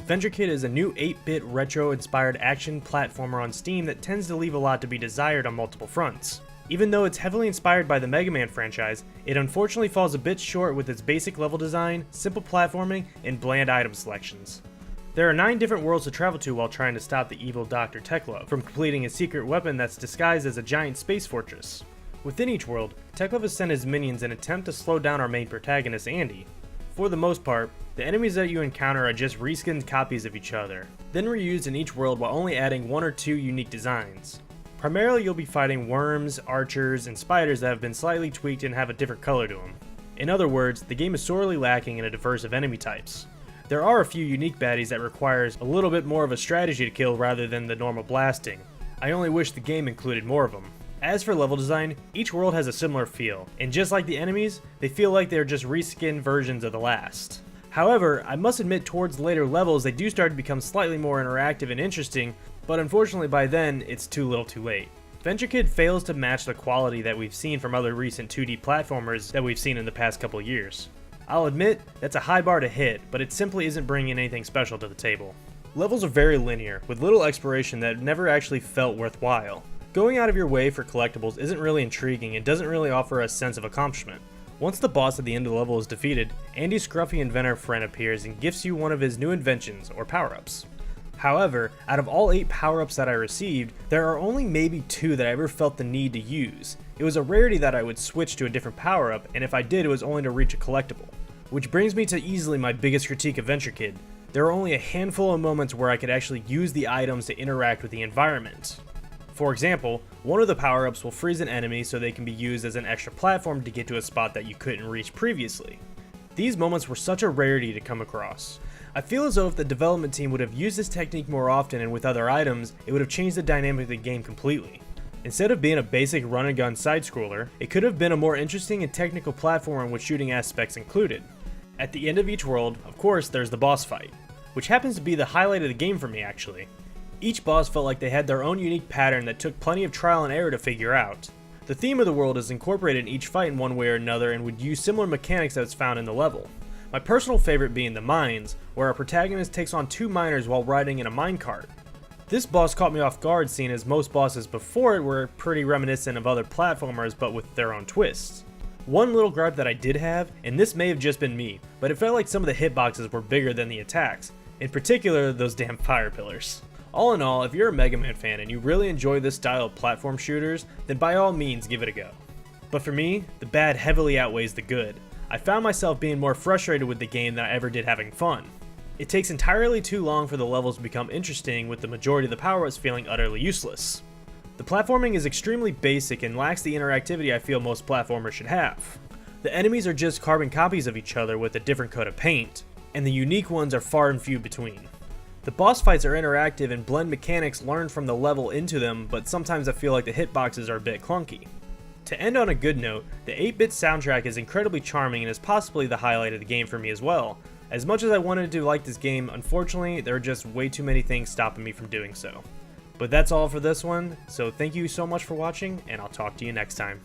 Venture Kid is a new 8-bit retro-inspired action platformer on Steam that tends to leave a lot to be desired on multiple fronts. Even though it's heavily inspired by the Mega Man franchise, it unfortunately falls a bit short with its basic level design, simple platforming, and bland item selections. There are 9 different worlds to travel to while trying to stop the evil Dr. Teklov from completing a secret weapon that's disguised as a giant space fortress. Within each world, Teklov has sent his minions in an attempt to slow down our main protagonist, Andy. For the most part, the enemies that you encounter are just reskinned copies of each other, then reused in each world while only adding 1 or 2 unique designs. Primarily you'll be fighting worms, archers, and spiders that have been slightly tweaked and have a different color to them. In other words, the game is sorely lacking in a diverse of enemy types. There are a few unique baddies that requires a little bit more of a strategy to kill rather than the normal blasting. I only wish the game included more of them. As for level design, each world has a similar feel, and just like the enemies, they feel like they're just reskinned versions of the last. However, I must admit towards later levels they do start to become slightly more interactive and interesting, but unfortunately by then, it's too little too late. Venture Kid fails to match the quality that we've seen from other recent 2D platformers that we've seen in the past couple years. I'll admit, that's a high bar to hit, but it simply isn't bringing anything special to the table. Levels are very linear, with little exploration that never actually felt worthwhile. Going out of your way for collectibles isn't really intriguing and doesn't really offer a sense of accomplishment. Once the boss at the end of the level is defeated, Andy's scruffy inventor friend appears and gifts you one of his new inventions, or power-ups. However, out of all 8 power-ups that I received, there are only maybe 2 that I ever felt the need to use. It was a rarity that I would switch to a different power-up, and if I did, it was only to reach a collectible. Which brings me to easily my biggest critique of Venture Kid. There are only a handful of moments where I could actually use the items to interact with the environment. For example, one of the power-ups will freeze an enemy so they can be used as an extra platform to get to a spot that you couldn't reach previously. These moments were such a rarity to come across. I feel as though if the development team would have used this technique more often and with other items, it would have changed the dynamic of the game completely. Instead of being a basic run-and-gun side-scroller, it could have been a more interesting and technical platform with shooting aspects included. At the end of each world, of course, there's the boss fight, which happens to be the highlight of the game for me actually. Each boss felt like they had their own unique pattern that took plenty of trial and error to figure out. The theme of the world is incorporated in each fight in one way or another and would use similar mechanics that's found in the level. My personal favorite being the mines, where our protagonist takes on 2 miners while riding in a minecart. This boss caught me off guard seeing as most bosses before it were pretty reminiscent of other platformers but with their own twists. One little gripe that I did have, and this may have just been me, but it felt like some of the hitboxes were bigger than the attacks, in particular those damn fire pillars. All in all, if you're a Mega Man fan and you really enjoy this style of platform shooters, then by all means give it a go. But for me, the bad heavily outweighs the good. I found myself being more frustrated with the game than I ever did having fun. It takes entirely too long for the levels to become interesting, with the majority of the power-ups feeling utterly useless. The platforming is extremely basic and lacks the interactivity I feel most platformers should have. The enemies are just carbon copies of each other with a different coat of paint, and the unique ones are far and few between. The boss fights are interactive and blend mechanics learned from the level into them, but sometimes I feel like the hitboxes are a bit clunky. To end on a good note, the 8-bit soundtrack is incredibly charming and is possibly the highlight of the game for me as well. As much as I wanted to like this game, unfortunately there are just way too many things stopping me from doing so. But that's all for this one, so thank you so much for watching, and I'll talk to you next time.